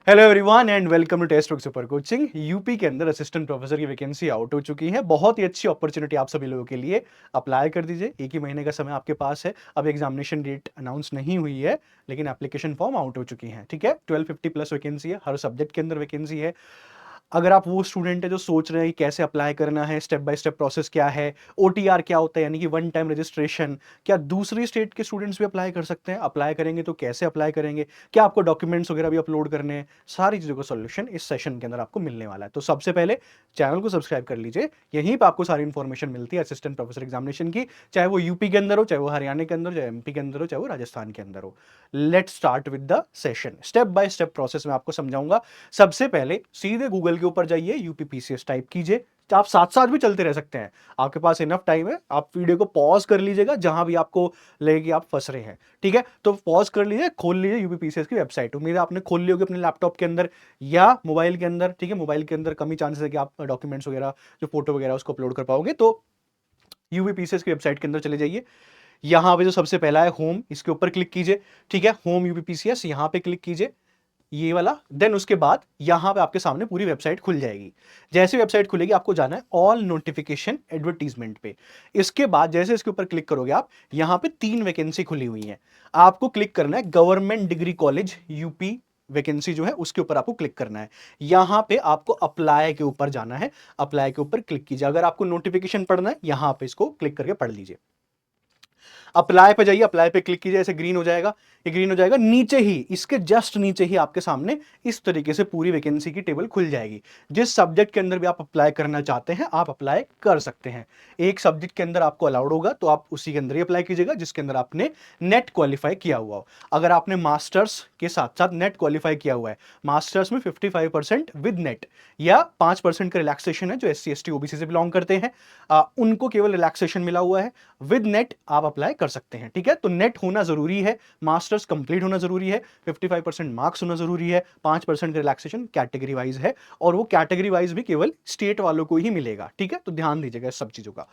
Hello everyone and welcome to Testbook super coaching. UP के अंदर assistant professor की vacancy out हो चुकी है। बहुत ही अच्छी अपॉर्चुनिटी आप सभी लोगों के लिए। अप्लाई कर दीजिए, एक ही महीने का समय आपके पास है। अब एग्जामिनेशन डेट अनाउंस नहीं हुई है, लेकिन एप्लीकेशन फॉर्म आउट हो चुकी है। ठीक है, 1250 प्लस वैकेंसी है, हर सब्जेक्ट के अंदर वैकेंसी है। अगर आप वो स्टूडेंट है जो सोच रहे हैं कि कैसे अप्लाई करना है, स्टेप बाय स्टेप प्रोसेस क्या है, ओटीआर क्या होता है यानी कि वन टाइम रजिस्ट्रेशन, क्या दूसरी स्टेट के स्टूडेंट्स भी अप्लाई कर सकते हैं, अप्लाई करेंगे तो कैसे अप्लाई करेंगे, क्या आपको डॉक्यूमेंट्स वगैरह भी अपलोड करने हैं, सारी चीज़ों का सोल्यूशन इस सेशन के अंदर आपको मिलने वाला है। तो सबसे पहले चैनल को सब्सक्राइब कर लीजिए, यहीं पर आपको सारी इंफॉर्मेशन मिलती है असिस्टेंट प्रोफेसर एग्जामिनेशन की, चाहे वो यूपी के अंदर हो, चाहे वो हरियाणा के अंदर, चाहे एमपी के अंदर हो, चाहे वो राजस्थान के अंदर हो। Let's start with the session. Step by step process में आपको समझाऊंगा। सबसे पहले सीधे गूगल के ऊपर जाइए, यूपीपीसीएस टाइप कीजिए। आप साथ साथ भी चलते रह सकते हैं, आपके पास इनफ टाइम है। आप वीडियो को पॉज कर लीजिएगा जहां भी आपको लगे कि आप फंस रहे हैं। ठीक है, तो पॉज कर लीजिए, खोल लीजिए यूपीपीसीएस की वेबसाइट। उम्मीद है आपने खोल ली होगी अपने लैपटॉप के अंदर या मोबाइल के अंदर। ठीक है, मोबाइल के अंदर कम ही चांसेस है कि आप डॉक्यूमेंट्स वगैरह, जो फोटो वगैरह उसको अपलोड कर पाओगे। तो यूपीपीसीएस की वेबसाइट के अंदर चले जाइए। यहां पे जो सबसे पहला है होम, इसके ऊपर क्लिक कीजिए। ठीक है, होम यूपीपीसीएस यहां पे क्लिक कीजिए, ये वाला। देन उसके बाद यहां पे आपके सामने पूरी वेबसाइट खुल जाएगी। जैसे वेबसाइट खुलेगी आपको जाना है ऑल नोटिफिकेशन एडवर्टीजमेंट पे। इसके बाद जैसे इसके ऊपर क्लिक करोगे आप, यहां पे 3 वैकेंसी खुली हुई है। आपको क्लिक करना है government degree college UP vacancy जो है उसके ऊपर आपको क्लिक करना है। यहां पे आपको अप्लाई के ऊपर जाना है, अप्लाई के ऊपर क्लिक कीजिए। अगर आपको नोटिफिकेशन पढ़ना है यहां पे इसको क्लिक करके पढ़ लीजिए। अप्लाई पे जाइए, अप्लाई पे क्लिक कीजिए, ऐसे ग्रीन हो जाएगा। ये ग्रीन हो जाएगा, नीचे ही इसके जस्ट नीचे ही आपके सामने इस तरीके से पूरी वैकेंसी की टेबल खुल जाएगी। जिस सब्जेक्ट के अंदर भी आप अप्लाई करना चाहते हैं आप अप्लाई कर सकते हैं। एक सब्जेक्ट के अंदर आपको अलाउड होगा तो आप उसी के अंदर ही अप्लाई कीजिएगा जिसके अंदर आपने नेट क्वालिफाई किया हुआ हो। अगर आपने मास्टर्स के साथ साथ नेट क्वालिफाई किया हुआ है, मास्टर्स में 55% विद नेट या 5% का रिलैक्सेशन है, जो SC ST OBC से बिलोंग करते हैं उनको केवल रिलैक्सेशन मिला हुआ है, विद नेट आप अप्लाई कर सकते हैं। ठीक है, तो नेट होना जरूरी है, मास्टर्स कंप्लीट होना जरूरी है, 55% मार्क्स होना जरूरी है, 5% का रिलैक्सेशन कैटेगरी वाइज है, और वो कैटेगरी वाइज भी केवल स्टेट वालों को ही मिलेगा। ठीक है, तो ध्यान दीजिएगा इस सब चीजों का।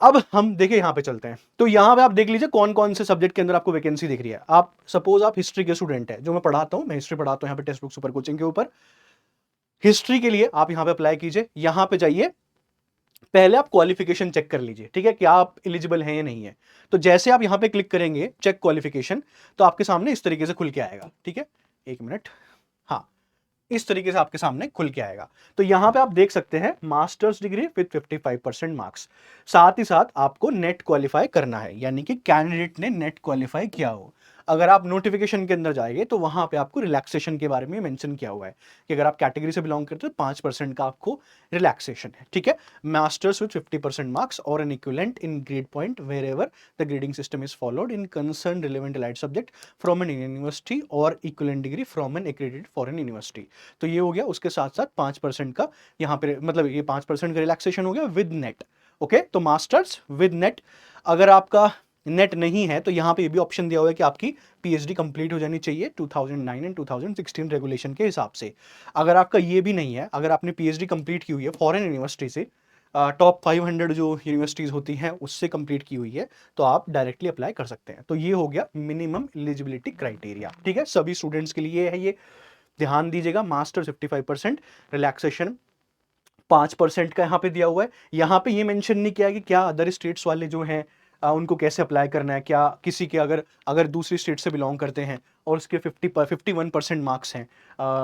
अब हम देखिए यहां पे चलते हैं। तो यहां पे आप देख लीजिए कौन कौन से सब्जेक्ट के अंदर आपको वैकेंसी दिख रही है। आप सपोज आप हिस्ट्री के स्टूडेंट है, जो मैं पढ़ाता हूं, मैं हिस्ट्री पढ़ाता हूं यहाँ पे टेक्स्ट बुक सुपर कोचिंग के ऊपर। हिस्ट्री के लिए आप यहां पे अप्लाई कीजिए, यहां पे जाइए, पहले आप क्वालिफिकेशन चेक कर लीजिए। ठीक है, कि आप एलिजिबल हैं या नहीं है। तो जैसे आप यहां पे क्लिक करेंगे चेक क्वालिफिकेशन, तो आपके सामने इस तरीके से खुल के आएगा। ठीक है, एक मिनट, हाँ, इस तरीके से आपके सामने खुल के आएगा। तो यहां पे आप देख सकते हैं मास्टर्स डिग्री विद 55% मार्क्स। साथ ही साथ आपको नेट क्वालिफाई करना है, यानी कि कैंडिडेट ने नेट क्वालिफाई किया हो। अगर आप नोटिफिकेशन के अंदर जाएंगे तो वहां पे आपको रिलैक्सेशन के बारे में मेंशन किया हुआ है कि अगर आप कैटेगरी से बिलोंग करते हो 5% का आपको रिलैक्सेशन है। ठीक है, मास्टर्स विद 50% मार्क्स और an equivalent in grade point wherever the grading system is followed in concern relevant allied subject from an university और equivalent degree from an accredited foreign university. तो ये हो गया, उसके साथ साथ 5% का यहाँ पे, मतलब ये 5% का रिलैक्सेशन हो गया विद नेट। ओके, तो मास्टर्स विद नेट। अगर आपका नेट नहीं है तो यहाँ पे ये भी ऑप्शन दिया हुआ है कि आपकी पीएचडी कंप्लीट हो जानी चाहिए 2009 एंड 2016 रेगुलेशन के हिसाब से। अगर आपका ये भी नहीं है, अगर आपने पीएचडी कंप्लीट की हुई है फॉरेन यूनिवर्सिटी से, टॉप 500 जो यूनिवर्सिटीज होती हैं उससे कंप्लीट की हुई है, तो आप डायरेक्टली अप्लाई कर सकते हैं। तो ये हो गया मिनिमम एलिजिबिलिटी क्राइटेरिया। ठीक है, सभी स्टूडेंट्स के लिए है ये, ध्यान दीजिएगा। मास्टर 55%, रिलैक्सेशन 5% का यहाँ पे दिया हुआ है। यहाँ पे ये मेंशन नहीं किया कि क्या अदर स्टेट्स वाले जो हैं उनको कैसे अप्लाई करना है। क्या किसी के अगर अगर दूसरी स्टेट से बिलोंग करते हैं और उसके 51% मार्क्स हैं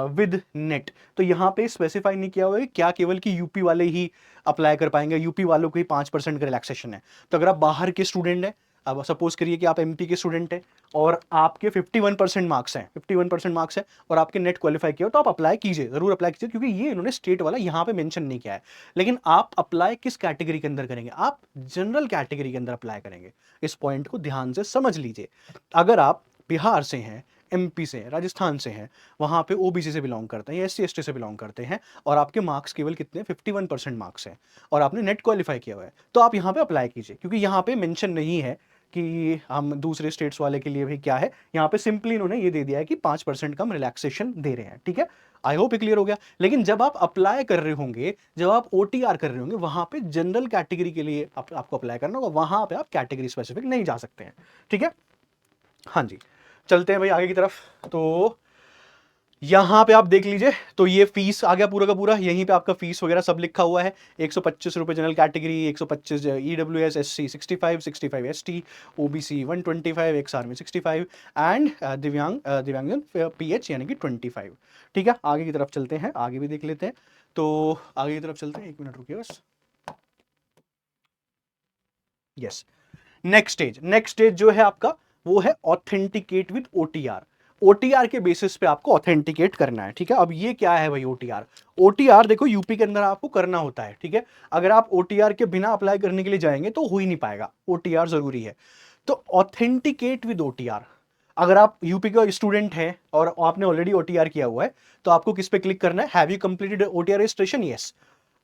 विद नेट, तो यहाँ पे स्पेसिफाई नहीं किया हुआ है क्या केवल कि यूपी वाले ही अप्लाई कर पाएंगे, यूपी वालों को ही 5% का रिलैक्सेशन है। तो अगर आप बाहर के स्टूडेंट हैं, अब सपोज करिए कि आप एमपी के स्टूडेंट हैं और आपके 51% मार्क्स हैं, 51% मार्क्स है और आपके नेट क्वालिफाई किया हो, तो आप अप्लाई कीजिए, जरूर अप्लाई कीजिए, क्योंकि ये इन्होंने स्टेट वाला यहाँ पे मेंशन नहीं किया है। लेकिन आप अप्लाई किस कैटेगरी के अंदर करेंगे? आप जनरल कैटेगरी के अंदर अप्लाई करेंगे। इस पॉइंट को ध्यान से समझ लीजिए। अगर आप बिहार से हैं, एमपी से हैं, राजस्थान से हैं, वहां पे ओबीसी से बिलोंग करते हैं या SC ST से बिलोंग करते हैं, और आपके मार्क्स केवल कितने 51% मार्क्स हैं और आपने नेट क्वालिफाई किया हुआ है, तो आप यहाँ पे अप्लाई कीजिए। क्योंकि यहाँ पे मेंशन नहीं है कि हम दूसरे स्टेट्स वाले के लिए भी क्या है, यहाँ पे सिंपली इन्होंने ये दे दिया है कि 5% का हम रिलैक्सेशन दे रहे हैं। ठीक है, आई होप क्लियर हो गया। लेकिन जब आप अप्लाई कर रहे होंगे, जब आप OTR कर रहे होंगे, वहां पे जनरल कैटेगरी के लिए आपको अप्लाई करना होगा, वहां पे आप कैटेगरी स्पेसिफिक नहीं जा सकते हैं। ठीक है, हाँ जी, चलते हैं भाई आगे की तरफ। तो यहाँ पे आप देख लीजिए, तो ये फीस आ गया पूरा का पूरा, यहीं पे आपका फीस वगैरह सब लिखा हुआ है। 125 रुपये general category, 125 EWS, SC 65, 65 ST, OBC 125, ex army 65 and दिव्यांगजन PH यानी कि 25। ठीक है, आगे की तरफ चलते हैं, आगे भी देख लेते हैं। तो आगे की तरफ चलते हैं, 1 मिनट रुकिए बस। यस, नेक्स्ट स्टेज जो है आपका वो है ऑथेंटिकेट विद OTR। OTR के बेसिस पे आपको ऑथेंटिकेट करना है। ठीक है, अब ये क्या है भाई OTR? OTR देखो यूपी के अंदर आपको करना होता है। ठीक है, अगर आप OTR के बिना अप्लाई करने के लिए जाएंगे तो हो ही नहीं पाएगा, OTR जरूरी है। तो ऑथेंटिकेट विद OTR, अगर आप यूपी का स्टूडेंट हैं और आपने ऑलरेडी OTR किया हुआ है तो आपको किस पे क्लिक करना है? Have you completed OTR registration? Yes.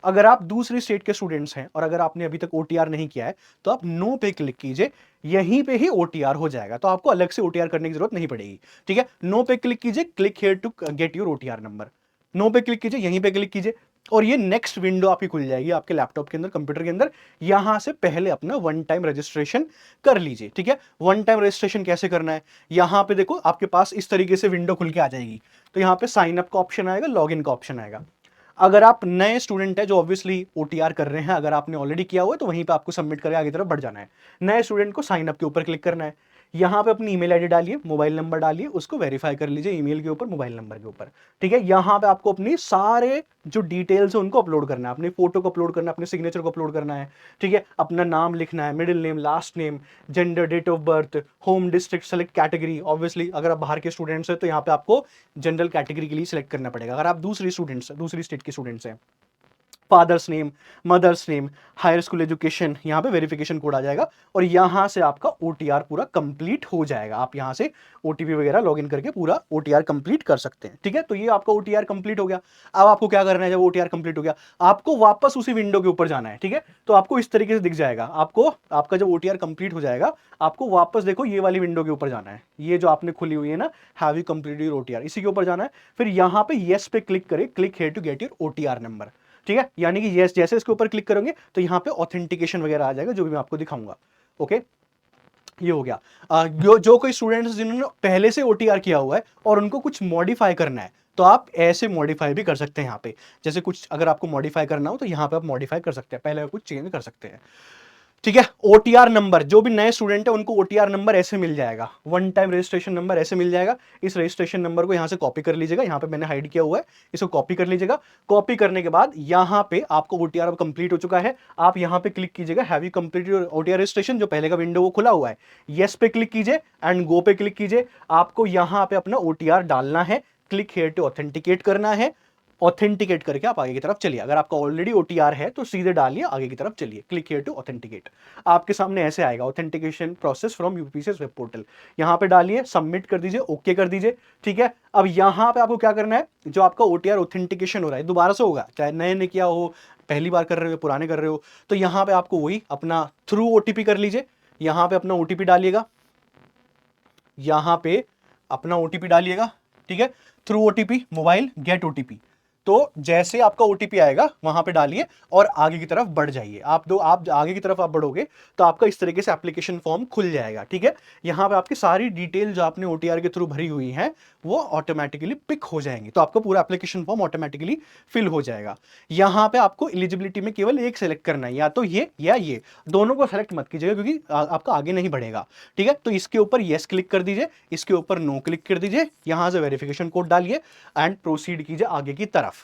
अगर आप दूसरी स्टेट के स्टूडेंट्स हैं और अगर आपने अभी तक OTR नहीं किया है तो आप नो पे क्लिक कीजिए, यहीं पे ही OTR हो जाएगा, तो आपको अलग से OTR करने की जरूरत नहीं पड़ेगी। ठीक है, नो पे क्लिक कीजिए, click here to get your OTR number. No पे क्लिक कीजिए, यहीं पे क्लिक कीजिए और ये नेक्स्ट विंडो आपकी खुल जाएगी आपके लैपटॉप के अंदर, कंप्यूटर के अंदर। यहां से पहले अपना वन टाइम रजिस्ट्रेशन कर लीजिए। ठीक है, वन टाइम रजिस्ट्रेशन कैसे करना है? यहां पे देखो आपके पास इस तरीके से विंडो खुल के आ जाएगी। तो यहां पे साइन अप का ऑप्शन आएगा, लॉग इन का ऑप्शन आएगा। अगर आप नए स्टूडेंट है जो ऑब्वियसली OTR कर रहे हैं, अगर आपने ऑलरेडी किया हुआ है तो वहीं पे आपको सबमिट करके आगे तरफ बढ़ जाना है। नए स्टूडेंट को साइन अप के ऊपर क्लिक करना है, यहाँ पे अपनी ईमेल आईडी डालिए, मोबाइल नंबर डालिए, उसको वेरीफाई कर लीजिए ईमेल के ऊपर, मोबाइल नंबर के ऊपर। ठीक है, यहाँ पे आपको अपनी सारे जो डिटेल्स है उनको अपलोड करना है, अपनी फोटो को अपलोड करना है, अपने सिग्नेचर को अपलोड करना है। ठीक है, अपना नाम लिखना है, middle name, last name, gender, date of birth, home district, select category. Obviously अगर आप बाहर के स्टूडेंट्स हैं तो यहाँ पे आपको जनरल कैटेगरी के लिए सिलेक्ट करना पड़ेगा। अगर आप दूसरी स्टेट के स्टूडेंट्स हैं, father's name, mother's name, higher school education, यहाँ पे वेरिफिकेशन कोड आ जाएगा और यहाँ से आपका OTR पूरा कंप्लीट हो जाएगा। आप यहाँ से OTP वगैरह लॉगिन करके पूरा OTR कंप्लीट कर सकते हैं। ठीक है, तो ये आपका OTR कंप्लीट हो गया। अब आपको क्या करना है? जब OTR कंप्लीट हो गया, आपको वापस उसी विंडो के ऊपर जाना है। ठीक है, तो आपको इस तरीके से दिख जाएगा, आपको आपका जब OTR कंप्लीट हो जाएगा, आपको वापस देखो ये वाली विंडो के ऊपर जाना है, ये जो आपने खुली हुई है ना, have you completed your OTR, इसी के ऊपर जाना है। फिर यहाँ पे येस पे क्लिक करें, click here to get your OTR number. ठीक है, यानी कि यस जैसे इसके ऊपर क्लिक करोगे तो यहाँ पे ऑथेंटिकेशन वगैरह आ जाएगा, जो भी मैं आपको दिखाऊंगा। ओके, ये हो गया। जो कोई स्टूडेंट्स जिन्होंने पहले से OTR किया हुआ है और उनको कुछ मॉडिफाई करना है तो आप ऐसे मॉडिफाई भी कर सकते हैं यहाँ पे। जैसे कुछ अगर आपको मॉडिफाई करना हो तो यहाँ पे आप मॉडिफाई कर सकते हैं, पहले कुछ चेंज कर सकते हैं। ठीक है, OTR नंबर, जो भी नए स्टूडेंट है उनको OTR नंबर ऐसे मिल जाएगा, वन टाइम रजिस्ट्रेशन नंबर ऐसे मिल जाएगा। इस रजिस्ट्रेशन नंबर को यहां से कॉपी कर लीजिएगा, यहां पे मैंने हाइड किया हुआ है, इसको कॉपी कर लीजिएगा। कॉपी करने के बाद यहां पे आपको OTR अब कंप्लीट हो चुका है, आप यहां पे क्लिक कीजिएगा, have you completed your OTR registration, जो पहले का विंडो वो खुला हुआ है, यस पे क्लिक कीजिए एंड गो पे क्लिक कीजिए। आपको यहां पे अपना OTR डालना है, क्लिक हियर टू ऑथेंटिकेट करना है, ऑथेंटिकेट करके आप आगे की तरफ चलिए। अगर आपका ऑलरेडी OTR है तो सीधे डालिए, आगे की तरफ चलिए, क्लिक हियर टू ऑथेंटिकेट। आपके सामने ऐसे आएगा, authentication process from UPCS web portal. यहां पे डालिए, सबमिट कर दीजिए, ओके कर दीजिए। ठीक है, अब यहां पे आपको क्या करना है? जो आपका OTR ऑथेंटिकेशन हो रहा है दोबारा से होगा, चाहे नए ने किया हो, पहली बार कर रहे हो, पुराने कर रहे हो, तो यहां पे आपको वही अपना थ्रू OTP कर लीजिए। यहां पे अपना OTP डालिएगा, यहां पे अपना OTP डालिएगा। ठीक है, through OTP mobile get OTP। तो जैसे आपका OTP आएगा वहां पे डालिए और आगे की तरफ बढ़ जाइए। आप आगे की तरफ आप बढ़ोगे तो आपका इस तरीके से एप्लीकेशन फॉर्म खुल जाएगा। ठीक है, यहां पे आपकी सारी डिटेल जो आपने OTR के थ्रू भरी हुई है वो ऑटोमेटिकली पिक हो जाएंगी, तो आपका पूरा एप्लीकेशन फॉर्म ऑटोमेटिकली फिल हो जाएगा। यहां पे आपको एलिजिबिलिटी में केवल एक सेलेक्ट करना है, या तो ये या ये, दोनों को सेलेक्ट मत कीजिएगा क्योंकि आपका आगे नहीं बढ़ेगा। ठीक है, तो इसके ऊपर येस क्लिक कर दीजिए, इसके ऊपर नो क्लिक कर दीजिए, यहां से वेरिफिकेशन कोड डालिए एंड प्रोसीड कीजिए आगे की तरफ।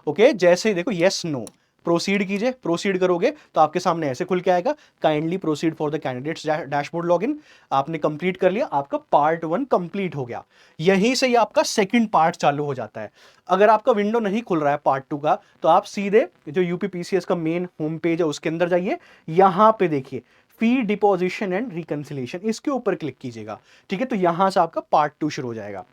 ओके, जैसे ही देखो यस नो, प्रोसीड कीजिए, प्रोसीड करोगे तो आपके सामने ऐसे खुल के आएगा, kindly proceed for the candidates dashboard login. आपने कंप्लीट कर लिया, आपका पार्ट 1 कंप्लीट हो गया। यहीं से ही आपका सेकंड पार्ट चालू हो जाता है। अगर आपका विंडो नहीं खुल रहा है पार्ट 2 का तो आप सीधे जो यूपीपीसीएस का मेन होम पेज है उसके अंदर जाइए, यहां पे देखिए फी डिपोजिशन एंड रिकंसिलेशन, इसके ऊपर क्लिक कीजिएगा। ठीक है, तो यहां से आपका पार्ट 2 शुरू हो जाएगा।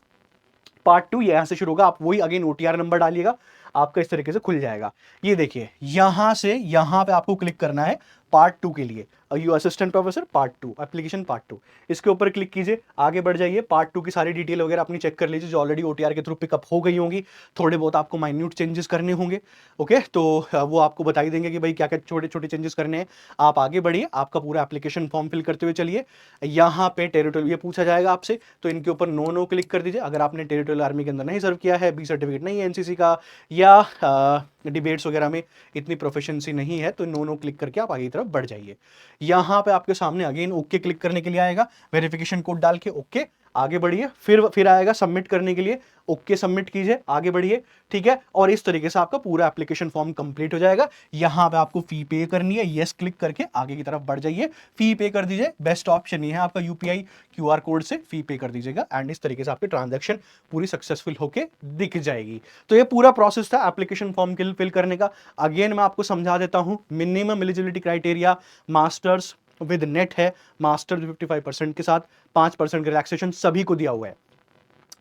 पार्ट 2 यहां से शुरू होगा, आप वही अगेन OTR नंबर डालिएगा, आपका इस तरीके से खुल जाएगा। ये देखिए, यहां से यहां पे आपको क्लिक करना है पार्ट 2 के लिए। You assistant professor part 2, application part 2, इसके ऊपर क्लिक कीजिए, आगे बढ़ जाइए। पार्ट 2 की सारी डिटेल वगैरह अपनी चेक कर लीजिए जो ऑलरेडी ओटीआर के थ्रू पिकअप हो गई होंगी। थोड़े बहुत आपको माइन्यूट चेंजेस करने होंगे, ओके, तो वो आपको बता ही देंगे कि भाई क्या क्या छोटे छोटे चेंजेस करने हैं। आप आगे बढ़िए, आपका पूरा एप्लीकेशन फॉर्म फिल करते हुए चलिए। यहाँ पे टेरिटोरियल ये पूछा जाएगा आपसे, तो इनके ऊपर नो नो क्लिक कर दीजिए। अगर आपने टेरिटोरियल आर्मी के अंदर नहीं सर्व किया है, बी सर्टिफिकेट नहीं है एनसीसी का, या डिबेट्स वगैरह में इतनी प्रोफिशिएंसी नहीं है, तो नो नो क्लिक करके आप आगे की तरफ बढ़ जाइए। यहाँ पे आपके सामने अगेन ओके क्लिक करने के लिए आएगा, वेरिफिकेशन कोड डाल के ओके आगे बढ़िए। फिर आएगा सबमिट करने के लिए, ओके सबमिट कीजिए, आगे बढ़िए, ठीक है। और इस तरीके से आपका पूरा एप्लीकेशन फॉर्म कंप्लीट हो जाएगा। यहां पे आपको फी पे करनी है, यस क्लिक करके आगे की तरफ बढ़ जाइए, फी पे कर दीजिए। बेस्ट ऑप्शन ये है आपका, यूपीआई क्यूआर कोड से फी पे कर दीजिएगा एंड इस तरीके से आपकी ट्रांजैक्शन पूरी सक्सेसफुल होके दिख जाएगी। तो ये पूरा प्रोसेस था एप्लीकेशन फॉर्म फिल करने का। अगेन मैं आपको समझा देता हूं, minimum eligibility criteria masters with net है, मास्टर्स 55% के साथ 5% रिलैक्सेशन सभी को दिया हुआ है।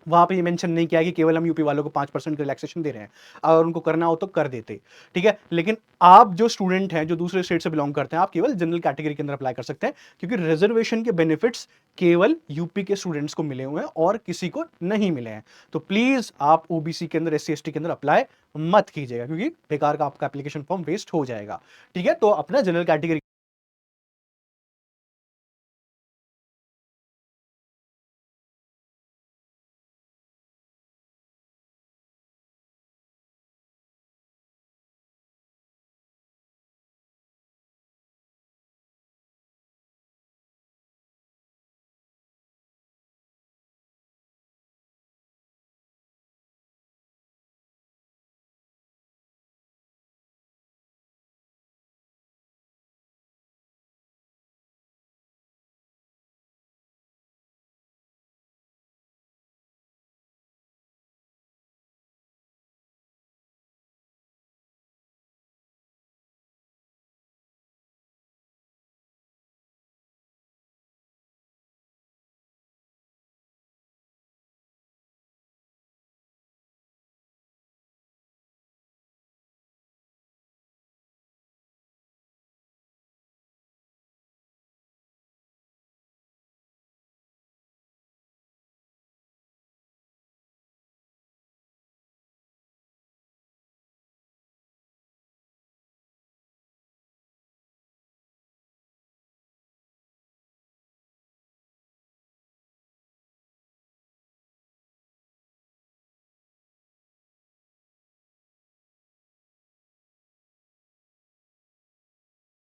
वहां पे ये मेंशन नहीं किया कि केवल हम यूपी वालों को 5% रिलैक्सेशन दे रहे हैं, अगर उनको करना हो तो कर देते, ठीक है। लेकिन आप जो स्टूडेंट हैं जो दूसरे स्टेट से बिलोंग करते हैं, आप केवल जनरल कैटेगरी के अंदर अप्लाई कर सकते हैं, क्योंकि रिजर्वेशन के बेनिफिट्स केवल यूपी के स्टूडेंट्स को मिले हुए हैं और किसी को नहीं मिले हैं। तो प्लीज आप ओबीसी के अंदर, एससी एसटी के अंदर अप्लाई मत कीजिएगा, क्योंकि बेकार का आपका एप्लीकेशन फॉर्म वेस्ट हो जाएगा, ठीक है। तो अपना जनरल कैटेगरी